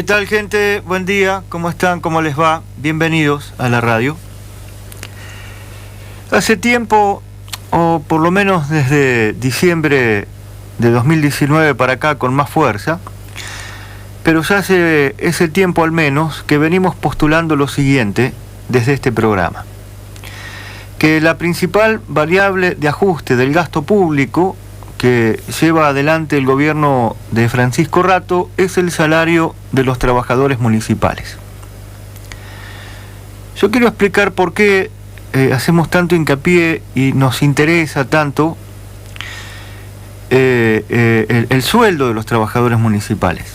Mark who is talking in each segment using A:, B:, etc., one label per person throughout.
A: ¿Qué tal, gente? Buen día, ¿cómo están? ¿Cómo les va? Bienvenidos a la radio. Hace tiempo, o por lo menos desde diciembre de 2019 para acá con más fuerza, pero ya hace ese tiempo al menos que venimos postulando lo siguiente desde este programa: que la principal variable de ajuste del gasto público que lleva adelante el gobierno de Francisco Rato es el salario de los trabajadores municipales. Yo quiero explicar por qué hacemos tanto hincapié y nos interesa tanto el sueldo de los trabajadores municipales.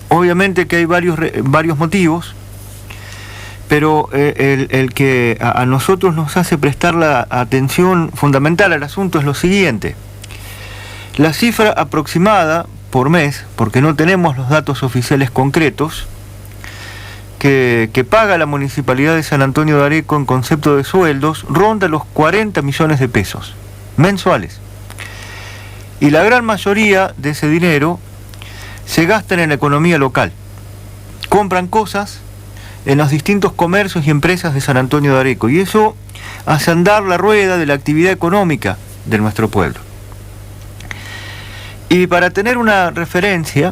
A: Obviamente que hay varios motivos, pero el que a nosotros nos hace prestar la atención fundamental al asunto es lo siguiente: la cifra aproximada por mes, porque no tenemos los datos oficiales concretos, que paga la Municipalidad de San Antonio de Areco en concepto de sueldos, ronda los 40 millones de pesos mensuales. Y la gran mayoría de ese dinero se gastan en la economía local. Compran cosas en los distintos comercios y empresas de San Antonio de Areco, y eso hace andar la rueda de la actividad económica de nuestro pueblo. Y para tener una referencia,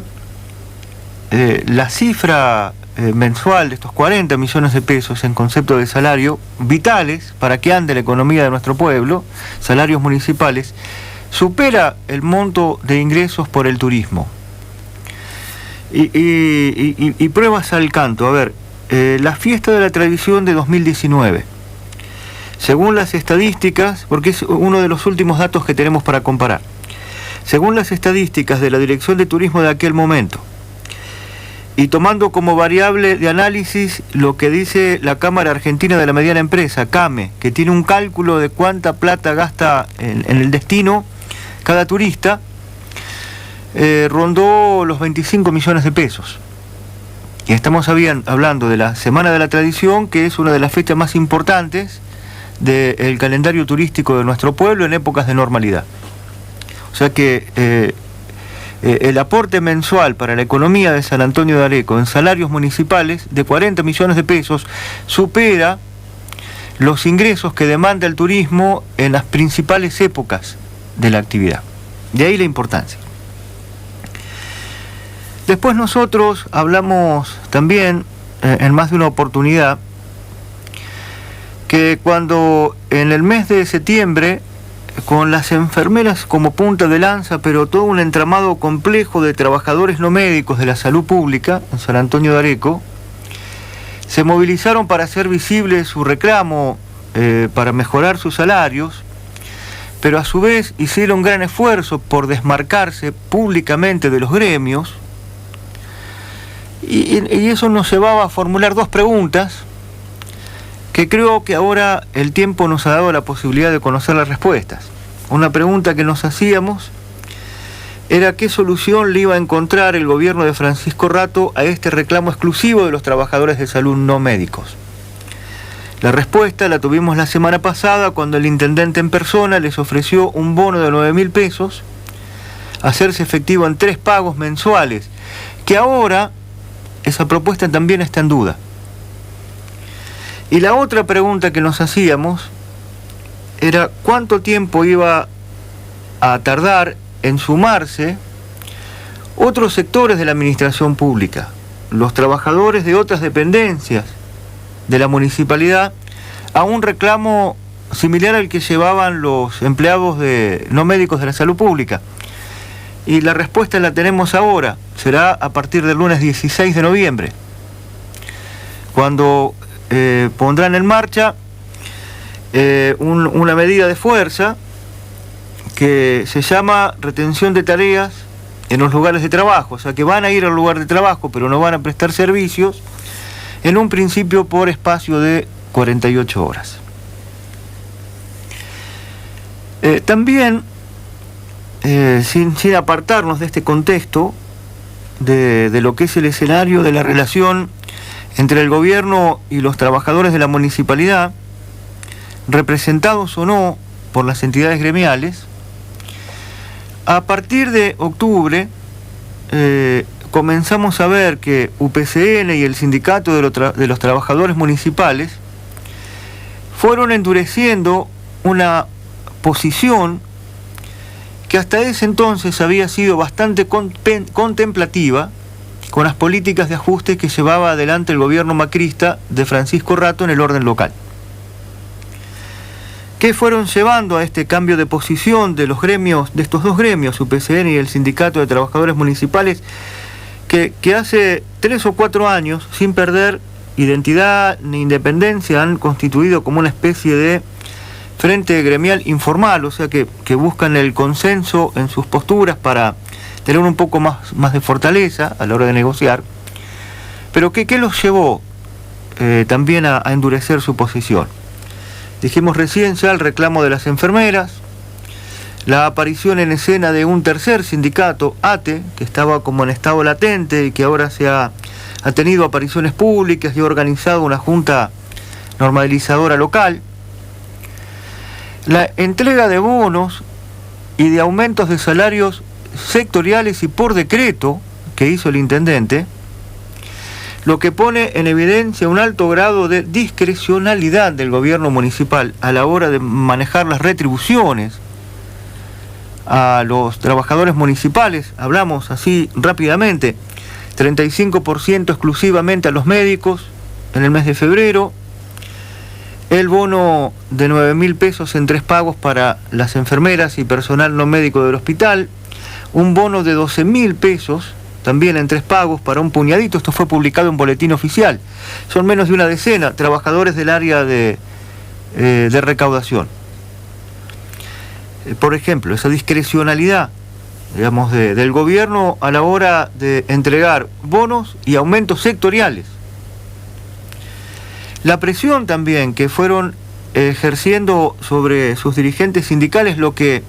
A: la cifra mensual de estos 40 millones de pesos en concepto de salario, vitales para que ande la economía de nuestro pueblo, salarios municipales, supera el monto de ingresos por el turismo. Y pruebas al canto. A ver, la fiesta de la tradición de 2019, según las estadísticas, porque es uno de los últimos datos que tenemos para comparar, según las estadísticas de la Dirección de Turismo de aquel momento, y tomando como variable de análisis lo que dice la Cámara Argentina de la Mediana Empresa, CAME, que tiene un cálculo de cuánta plata gasta en el destino cada turista, rondó los 25 millones de pesos. Y estamos hablando de la Semana de la Tradición, que es una de las fechas más importantes del calendario turístico de nuestro pueblo en épocas de normalidad. O sea que el aporte mensual para la economía de San Antonio de Areco en salarios municipales de 40 millones de pesos supera los ingresos que demanda el turismo en las principales épocas de la actividad. De ahí la importancia. Después nosotros hablamos también en más de una oportunidad que cuando en el mes de septiembre, con las enfermeras como punta de lanza, pero todo un entramado complejo de trabajadores no médicos de la salud pública en San Antonio de Areco, se movilizaron para hacer visible su reclamo para mejorar sus salarios, pero a su vez hicieron gran esfuerzo por desmarcarse públicamente de los gremios, y eso nos llevaba a formular dos preguntas que creo que ahora el tiempo nos ha dado la posibilidad de conocer las respuestas. Una pregunta que nos hacíamos era qué solución le iba a encontrar el gobierno de Francisco Rato a este reclamo exclusivo de los trabajadores de salud no médicos. La respuesta la tuvimos la semana pasada cuando el intendente en persona les ofreció un bono de 9.000 pesos, hacerse efectivo en 3 pagos mensuales, que ahora esa propuesta también está en duda. Y la otra pregunta que nos hacíamos era cuánto tiempo iba a tardar en sumarse otros sectores de la administración pública, los trabajadores de otras dependencias de la municipalidad, a un reclamo similar al que llevaban los empleados no médicos de la salud pública. Y la respuesta la tenemos ahora, será a partir del lunes 16 de noviembre, cuando pondrán en marcha una medida de fuerza que se llama retención de tareas en los lugares de trabajo. O sea que van a ir al lugar de trabajo, pero no van a prestar servicios, en un principio por espacio de 48 horas. También, sin apartarnos de este contexto, de lo que es el escenario de la relación entre el gobierno y los trabajadores de la municipalidad, representados o no por las entidades gremiales, a partir de octubre, comenzamos a ver que UPCN y el Sindicato de los Trabajadores Municipales fueron endureciendo una posición que hasta ese entonces había sido bastante contemplativa con las políticas de ajuste que llevaba adelante el gobierno macrista de Francisco Rato en el orden local. ¿Qué fueron llevando a este cambio de posición de los gremios, de estos dos gremios, UPCN y el Sindicato de Trabajadores Municipales, que hace 3 o 4 años, sin perder identidad ni independencia, han constituido como una especie de frente gremial informal, o sea que buscan el consenso en sus posturas para tener un poco más de fortaleza a la hora de negociar? Pero ¿qué los llevó también a endurecer su posición? Dijimos recién ya el reclamo de las enfermeras, la aparición en escena de un tercer sindicato, ATE, que estaba como en estado latente y que ahora ha tenido apariciones públicas y ha organizado una junta normalizadora local, la entrega de bonos y de aumentos de salarios sectoriales y por decreto que hizo el intendente, lo que pone en evidencia un alto grado de discrecionalidad del gobierno municipal a la hora de manejar las retribuciones a los trabajadores municipales. Hablamos así rápidamente, 35% exclusivamente a los médicos en el mes de febrero, el bono de 9.000 pesos en 3 pagos para las enfermeras y personal no médico del hospital, un bono de 12.000 pesos también en 3 pagos para un puñadito. Esto fue publicado en Boletín Oficial. Son menos de una decena trabajadores del área de recaudación. Por ejemplo, esa discrecionalidad, digamos, del gobierno a la hora de entregar bonos y aumentos sectoriales. La presión también que fueron ejerciendo sobre sus dirigentes sindicales, lo que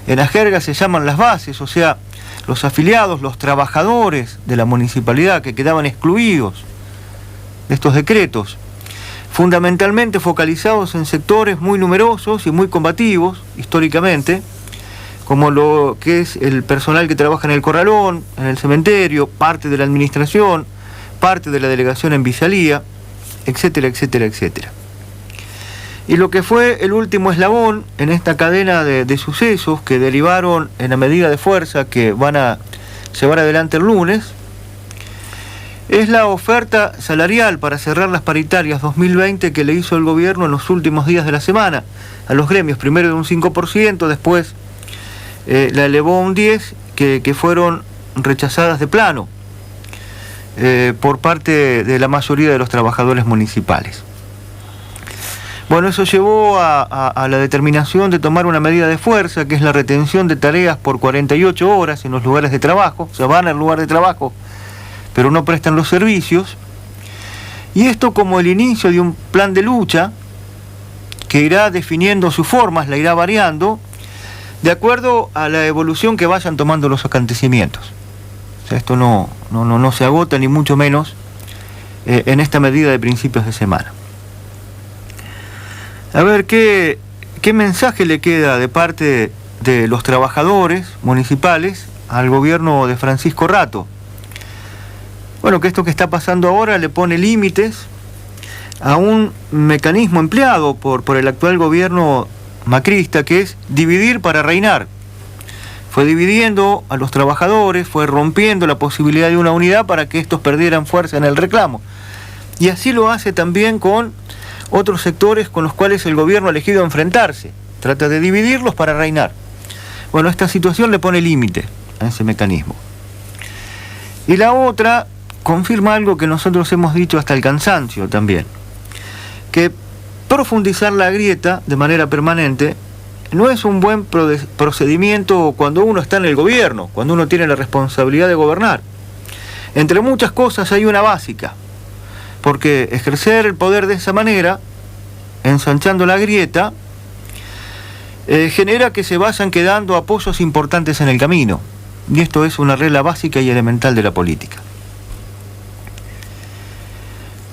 A: en la jerga se llaman las bases, o sea, los afiliados, los trabajadores de la municipalidad que quedaban excluidos de estos decretos, fundamentalmente focalizados en sectores muy numerosos y muy combativos históricamente, como lo que es el personal que trabaja en el corralón, en el cementerio, parte de la administración, parte de la delegación en Villalía, etcétera, etcétera, etcétera. Y lo que fue el último eslabón en esta cadena de sucesos que derivaron en la medida de fuerza que van a llevar adelante el lunes, es la oferta salarial para cerrar las paritarias 2020 que le hizo el gobierno en los últimos días de la semana a los gremios, primero de un 5%, después la elevó a un 10%, que fueron rechazadas de plano por parte de la mayoría de los trabajadores municipales. Bueno, eso llevó a la determinación de tomar una medida de fuerza, que es la retención de tareas por 48 horas en los lugares de trabajo. O sea, van al lugar de trabajo, pero no prestan los servicios. Y esto como el inicio de un plan de lucha que irá definiendo sus formas, la irá variando, de acuerdo a la evolución que vayan tomando los acontecimientos. O sea, esto no se agota, ni mucho menos en esta medida de principios de semana. A ver, ¿qué mensaje le queda de parte de los trabajadores municipales al gobierno de Francisco Rato? Bueno, que esto que está pasando ahora le pone límites a un mecanismo empleado por el actual gobierno macrista, que es dividir para reinar. Fue dividiendo a los trabajadores, fue rompiendo la posibilidad de una unidad para que estos perdieran fuerza en el reclamo. Y así lo hace también con otros sectores con los cuales el gobierno ha elegido enfrentarse. Trata de dividirlos para reinar. Bueno, esta situación le pone límite a ese mecanismo. Y la otra confirma algo que nosotros hemos dicho hasta el cansancio también, que profundizar la grieta de manera permanente no es un buen procedimiento cuando uno está en el gobierno, cuando uno tiene la responsabilidad de gobernar. Entre muchas cosas hay una básica, porque ejercer el poder de esa manera, ensanchando la grieta, genera que se vayan quedando apoyos importantes en el camino. Y esto es una regla básica y elemental de la política.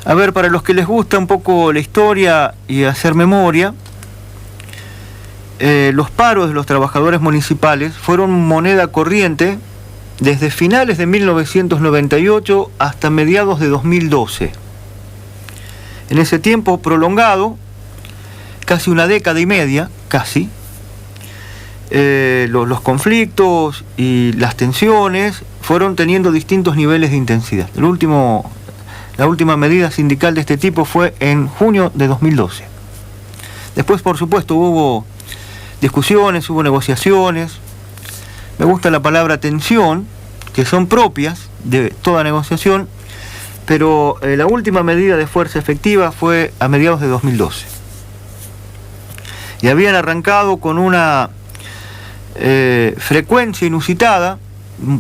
A: A ver, para los que les gusta un poco la historia y hacer memoria, los paros de los trabajadores municipales fueron moneda corriente desde finales de 1998 hasta mediados de 2012. En ese tiempo prolongado, casi una década y media, casi, los conflictos y las tensiones fueron teniendo distintos niveles de intensidad. La última medida sindical de este tipo fue en junio de 2012. Después, por supuesto, hubo discusiones, hubo negociaciones. Me gusta la palabra tensión, que son propias de toda negociación, pero la última medida de fuerza efectiva fue a mediados de 2012. Y habían arrancado con una frecuencia inusitada,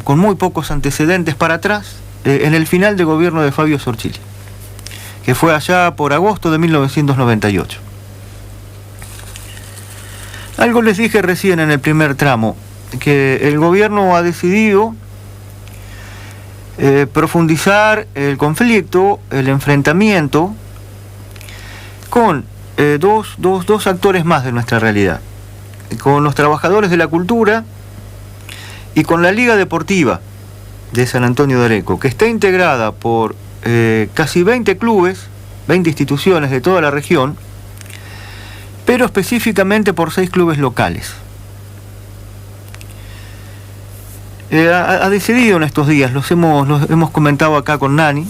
A: con muy pocos antecedentes para atrás, en el final de gobierno de Fabio Sorchili, que fue allá por agosto de 1998. Algo les dije recién en el primer tramo, que el gobierno ha decidido profundizar el conflicto, el enfrentamiento, con dos actores más de nuestra realidad, con los trabajadores de la cultura y con la Liga Deportiva de San Antonio de Areco, que está integrada por casi 20 clubes, 20 instituciones de toda la región, pero específicamente por 6 clubes locales. Ha decidido en estos días, los hemos comentado acá con Nani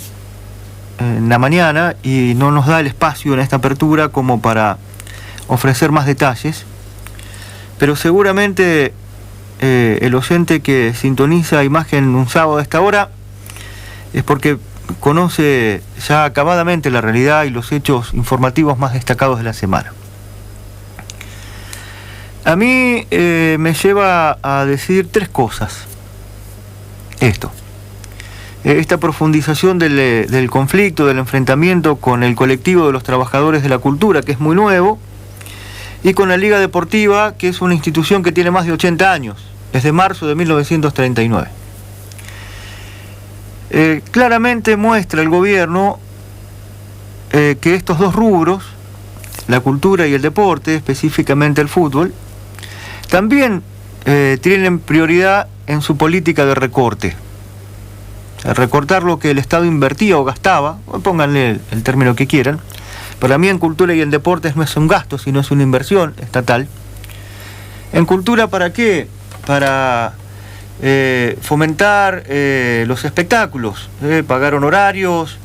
A: en la mañana, y no nos da el espacio en esta apertura como para ofrecer más detalles, pero seguramente el oyente que sintoniza Imagen un sábado a esta hora es porque conoce ya acabadamente la realidad y los hechos informativos más destacados de la semana. A mí me lleva a decir 3 cosas esto. Esta profundización del conflicto, del enfrentamiento con el colectivo de los trabajadores de la cultura, que es muy nuevo, y con la Liga Deportiva, que es una institución que tiene más de 80 años, desde marzo de 1939. Claramente muestra el gobierno que estos dos rubros, la cultura y el deporte, específicamente el fútbol, también tienen prioridad en su política de recorte. Recortar lo que el Estado invertía o gastaba, o pónganle el término que quieran. Para mí en cultura y en deportes no es un gasto, sino es una inversión estatal. En cultura, ¿para qué? Para fomentar los espectáculos, pagar honorarios,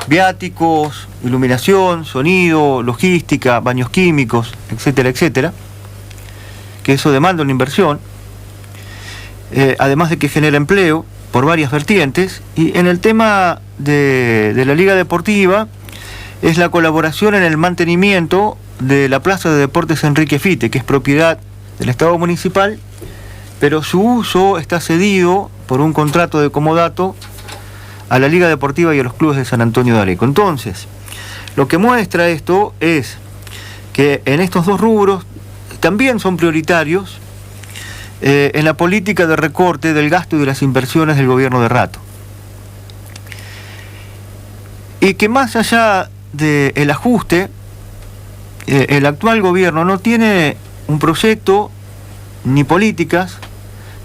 A: viáticos, iluminación, sonido, logística, baños químicos, etcétera, etcétera, que eso demanda una inversión, además de que genera empleo por varias vertientes. Y en el tema de la Liga Deportiva es la colaboración en el mantenimiento de la Plaza de Deportes Enrique Fite, que es propiedad del Estado municipal, pero su uso está cedido por un contrato de comodato a la Liga Deportiva y a los clubes de San Antonio de Areco. Entonces, lo que muestra esto es que en estos dos rubros también son prioritarios en la política de recorte del gasto y de las inversiones del gobierno de Rato. Y que más allá del ajuste, el actual gobierno no tiene un proyecto ni políticas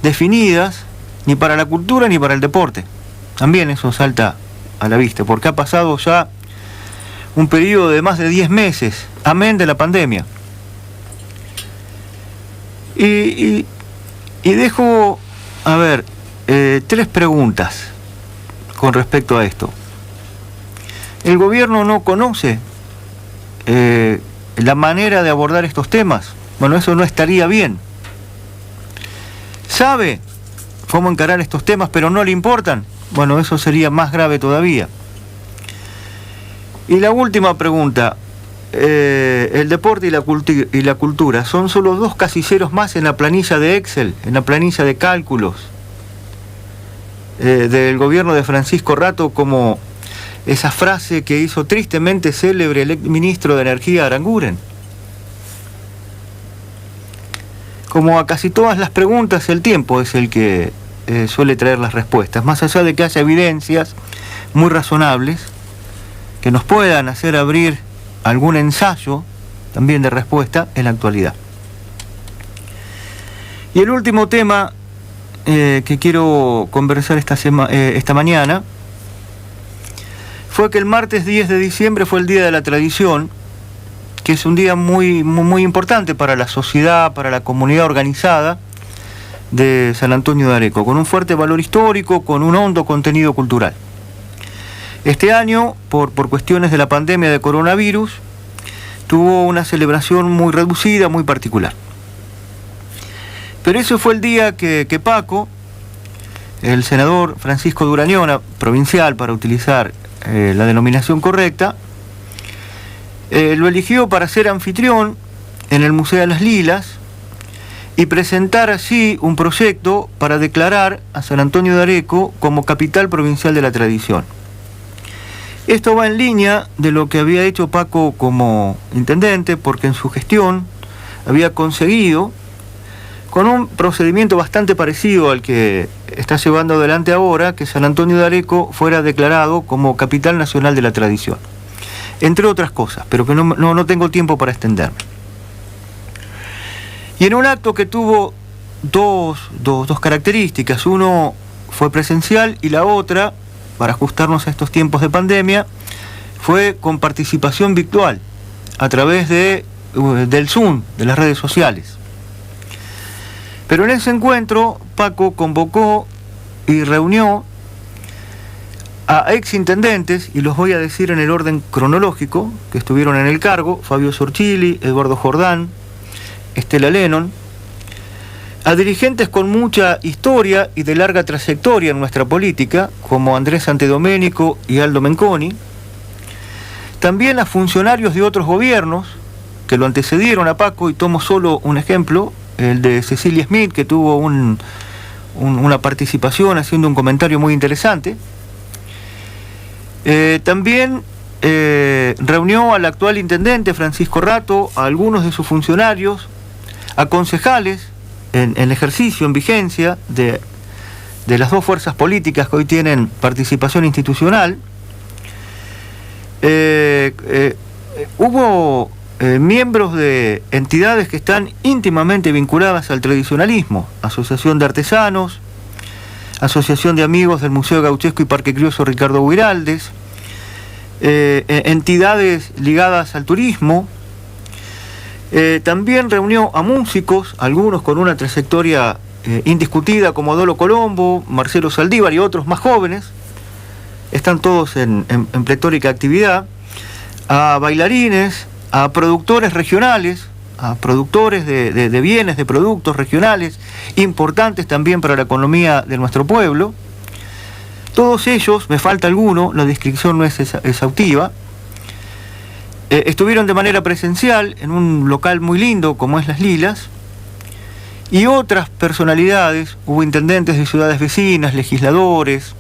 A: definidas ni para la cultura ni para el deporte. También eso salta a la vista, porque ha pasado ya un periodo de más de 10 meses, amén de la pandemia. Y dejo, a ver, 3 preguntas con respecto a esto. ¿El gobierno no conoce la manera de abordar estos temas? Bueno, eso no estaría bien. ¿Sabe cómo encarar estos temas, pero no le importan? Bueno, eso sería más grave todavía. Y la última pregunta, el deporte y la cultura son solo 2 casilleros más en la planilla de Excel, en la planilla de cálculos del gobierno de Francisco Rato, como esa frase que hizo tristemente célebre el exministro de Energía Aranguren. Como a casi todas las preguntas, el tiempo es el que suele traer las respuestas, más allá de que haya evidencias muy razonables que nos puedan hacer abrir algún ensayo también de respuesta en la actualidad. Y el último tema que quiero conversar esta mañana fue que el martes 10 de diciembre fue el Día de la Tradición, que es un día muy importante para la sociedad, para la comunidad organizada de San Antonio de Areco, con un fuerte valor histórico, con un hondo contenido cultural. Este año, por cuestiones de la pandemia de coronavirus, tuvo una celebración muy reducida, muy particular. Pero ese fue el día que Paco, el senador Francisco Durañona, provincial para utilizar la denominación correcta, lo eligió para ser anfitrión en el Museo de las Lilas y presentar así un proyecto para declarar a San Antonio de Areco como capital provincial de la tradición. Esto va en línea de lo que había hecho Paco como intendente, porque en su gestión había conseguido, con un procedimiento bastante parecido al que está llevando adelante ahora, que San Antonio de Areco fuera declarado como capital nacional de la tradición, entre otras cosas, pero que no tengo tiempo para extenderme. Y en un acto que tuvo dos características, uno fue presencial y la otra, para ajustarnos a estos tiempos de pandemia, fue con participación virtual, a través del Zoom, de las redes sociales. Pero en ese encuentro, Paco convocó y reunió a exintendentes, y los voy a decir en el orden cronológico, que estuvieron en el cargo: Fabio Sorchili, Eduardo Jordán, Estela Lennon, a dirigentes con mucha historia y de larga trayectoria en nuestra política, como Andrés Santedomenico y Aldo Menconi, también a funcionarios de otros gobiernos que lo antecedieron a Paco, y tomo solo un ejemplo, el de Cecilia Smith, que tuvo una participación haciendo un comentario muy interesante. También reunió al actual intendente Francisco Rato, a algunos de sus funcionarios, a concejales en ejercicio, en vigencia de las dos fuerzas políticas que hoy tienen participación institucional. Hubo miembros de entidades que están íntimamente vinculadas al tradicionalismo: Asociación de Artesanos, Asociación de Amigos del Museo Gauchesco y Parque Criollo Ricardo Huiraldes, entidades ligadas al turismo. También reunió a músicos, algunos con una trayectoria indiscutida, como Dolo Colombo, Marcelo Saldívar y otros más jóvenes, están todos en pletórica actividad, a bailarines, a productores regionales, a productores de bienes, de productos regionales, importantes también para la economía de nuestro pueblo. Todos ellos, me falta alguno, la descripción no es exhaustiva, estuvieron de manera presencial en un local muy lindo como es Las Lilas, y otras personalidades, hubo intendentes de ciudades vecinas, legisladores,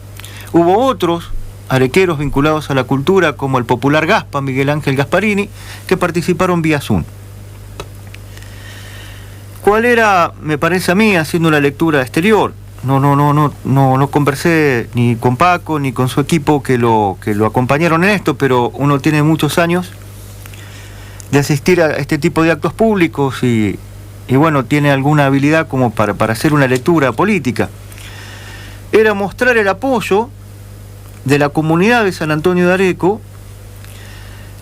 A: hubo otros arequeros vinculados a la cultura como el popular Gaspa, Miguel Ángel Gasparini, que participaron vía Zoom. ¿Cuál era, me parece a mí, haciendo la lectura exterior? No conversé ni con Paco ni con su equipo que lo acompañaron en esto, pero uno tiene muchos años de asistir a este tipo de actos públicos y bueno, tiene alguna habilidad como para hacer una lectura política. Era mostrar el apoyo de la comunidad de San Antonio de Areco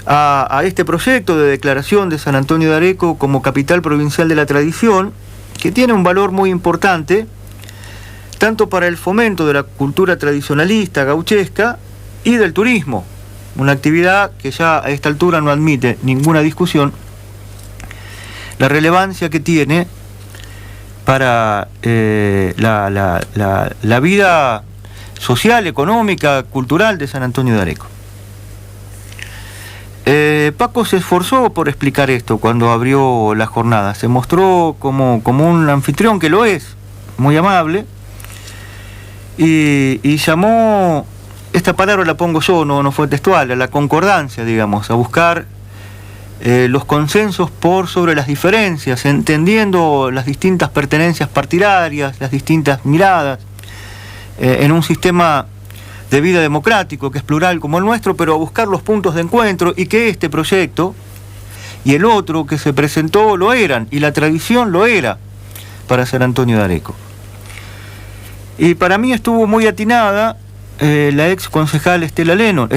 A: a este proyecto de declaración de San Antonio de Areco como capital provincial de la tradición, que tiene un valor muy importante, tanto para el fomento de la cultura tradicionalista gauchesca y del turismo, una actividad que ya a esta altura no admite ninguna discusión, la relevancia que tiene para la vida social, económica, cultural de San Antonio de Areco. Paco se esforzó por explicar esto cuando abrió la jornada, se mostró como un anfitrión, que lo es, muy amable, y llamó, esta palabra la pongo yo, no fue textual, a la concordancia, digamos, a buscar los consensos por sobre las diferencias, entendiendo las distintas pertenencias partidarias, las distintas miradas, en un sistema de vida democrático que es plural como el nuestro, pero a buscar los puntos de encuentro, y que este proyecto y el otro que se presentó lo eran, y la tradición lo era para San Antonio de Areco. Y para mí estuvo muy atinada la ex concejal Estela Lennon,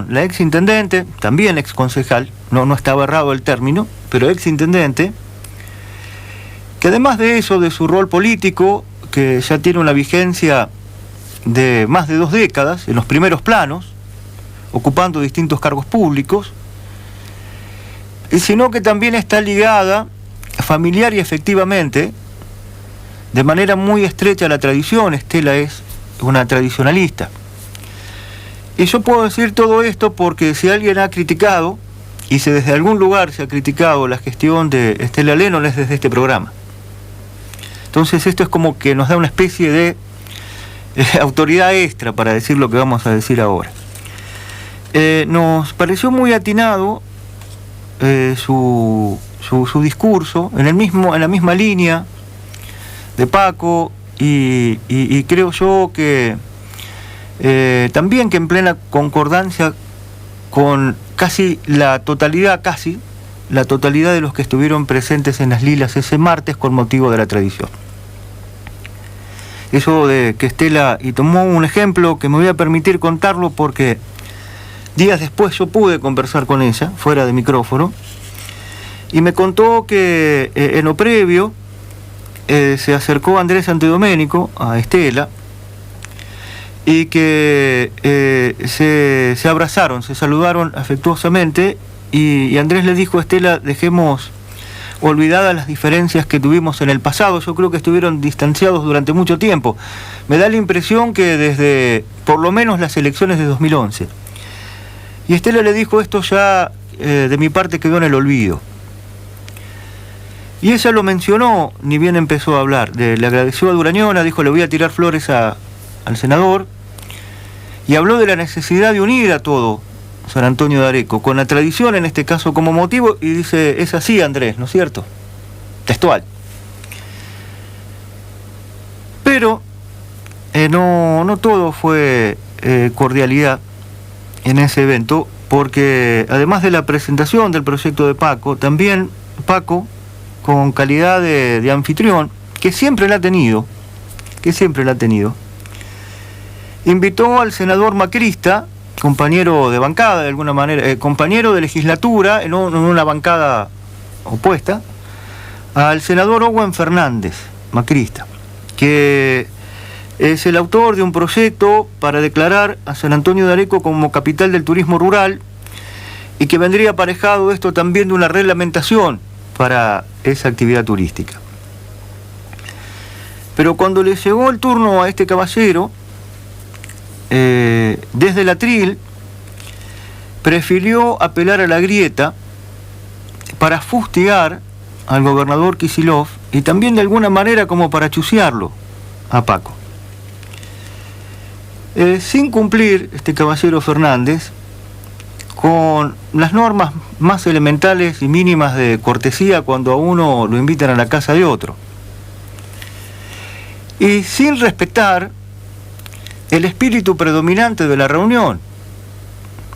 A: la ex intendente, también ex concejal, no estaba errado el término, pero ex intendente, que además de eso, de su rol político, que ya tiene una vigencia de más de 2 décadas, en los primeros planos, ocupando distintos cargos públicos, sino que también está ligada familiar y efectivamente, de manera muy estrecha a la tradición. Estela es una tradicionalista. Y yo puedo decir todo esto porque si alguien ha criticado, y si desde algún lugar se ha criticado la gestión de Estela Lennon, es desde este programa. Entonces esto es como que nos da una especie de autoridad extra para decir lo que vamos a decir ahora. Nos pareció muy atinado su discurso, en la misma línea de Paco, y creo yo que también que en plena concordancia con casi la totalidad de los que estuvieron presentes en las Lilas ese martes con motivo de la tradición. Eso de que Estela, y tomó un ejemplo que me voy a permitir contarlo porque días después yo pude conversar con ella, fuera de micrófono, y me contó que en lo previo se acercó Andrés Santedomenico a Estela y que se abrazaron, se saludaron afectuosamente y Andrés le dijo a Estela: dejemos olvidadas las diferencias que tuvimos en el pasado. Yo creo que estuvieron distanciados durante mucho tiempo. Me da la impresión que desde por lo menos las elecciones de 2011. Y Estela le dijo: esto ya de mi parte quedó en el olvido. Y ella lo mencionó, ni bien empezó a hablar. Le agradeció a Durañona, dijo: le voy a tirar flores al senador. Y habló de la necesidad de unir a todo San Antonio de Areco, con la tradición en este caso como motivo, y dice: es así, Andrés, ¿no es cierto? Textual. Pero no todo fue cordialidad en ese evento, porque además de la presentación del proyecto de Paco, también Paco, con calidad de anfitrión, que siempre la ha tenido, invitó al senador macrista, compañero de bancada de alguna manera, compañero de legislatura en una bancada opuesta, al senador Owen Fernández, macrista, que es el autor de un proyecto para declarar a San Antonio de Areco como capital del turismo rural, y que vendría aparejado esto también de una reglamentación para esa actividad turística. Pero cuando le llegó el turno a este caballero, desde el atril prefirió apelar a la grieta para fustigar al gobernador Kicillof y también de alguna manera como para chucearlo a Paco. Sin cumplir este caballero Fernández con las normas más elementales y mínimas de cortesía cuando a uno lo invitan a la casa de otro. Y sin respetar el espíritu predominante de la reunión.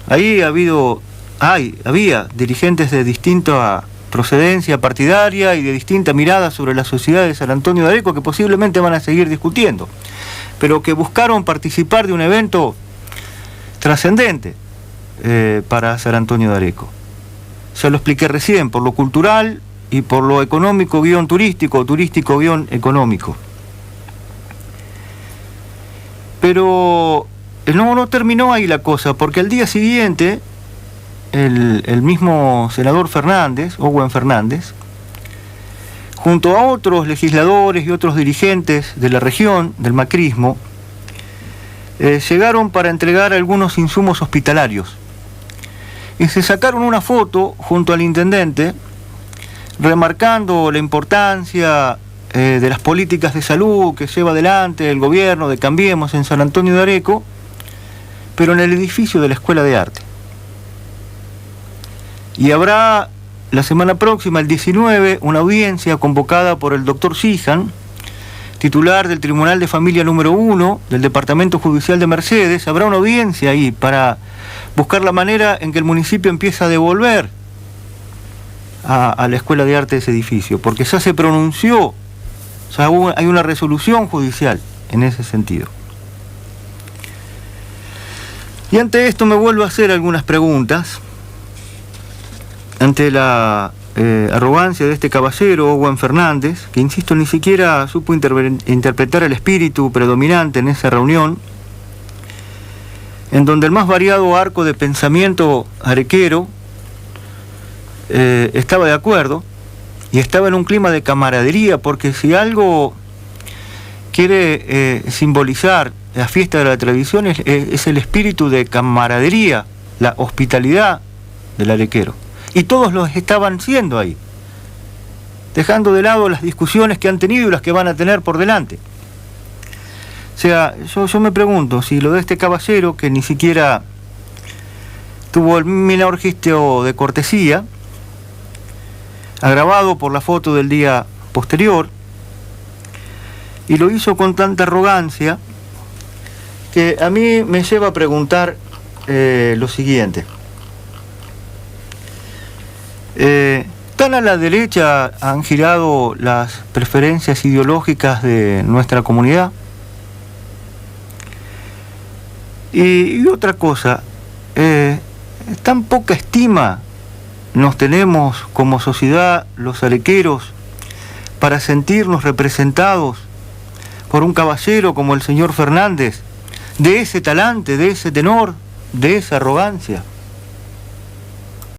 A: Ahí había dirigentes de distinta procedencia partidaria y de distinta mirada sobre la sociedad de San Antonio de Areco que posiblemente van a seguir discutiendo, pero que buscaron participar de un evento trascendente para San Antonio de Areco. Ya lo expliqué recién, por lo cultural y por lo económico guión turístico, turístico guión económico. Pero no terminó ahí la cosa, porque al día siguiente el mismo senador Fernández, Owen Fernández, junto a otros legisladores y otros dirigentes de la región, del macrismo, llegaron para entregar algunos insumos hospitalarios. Y se sacaron una foto junto al intendente, remarcando la importancia de las políticas de salud que lleva adelante el gobierno de Cambiemos en San Antonio de Areco, pero en el edificio de la Escuela de Arte. Y habrá la semana próxima, el 19, una audiencia convocada por el doctor Sijan, titular del Tribunal de Familia número 1 del Departamento Judicial de Mercedes. Habrá una audiencia ahí para buscar la manera en que el municipio empieza a devolver a la Escuela de Arte ese edificio, porque ya se pronunció, hay una resolución judicial en ese sentido. Y ante esto me vuelvo a hacer algunas preguntas. Ante la arrogancia de este caballero, Owen Fernández, que insisto, ni siquiera supo interpretar el espíritu predominante en esa reunión, en donde el más variado arco de pensamiento arequero estaba de acuerdo y estaba en un clima de camaradería, porque si algo quiere simbolizar la fiesta de la televisión es el espíritu de camaradería, la hospitalidad del arequero. Y todos los estaban siendo ahí, dejando de lado las discusiones que han tenido y las que van a tener por delante. O sea, yo me pregunto si lo de este caballero, que ni siquiera tuvo el menor gesto de cortesía, agravado por la foto del día posterior, y lo hizo con tanta arrogancia, que a mí me lleva a preguntar lo siguiente. Tan a la derecha han girado las preferencias ideológicas de nuestra comunidad. Y otra cosa, tan poca estima nos tenemos como sociedad los arequeros para sentirnos representados por un caballero como el señor Fernández, de ese talante, de ese tenor, de esa arrogancia.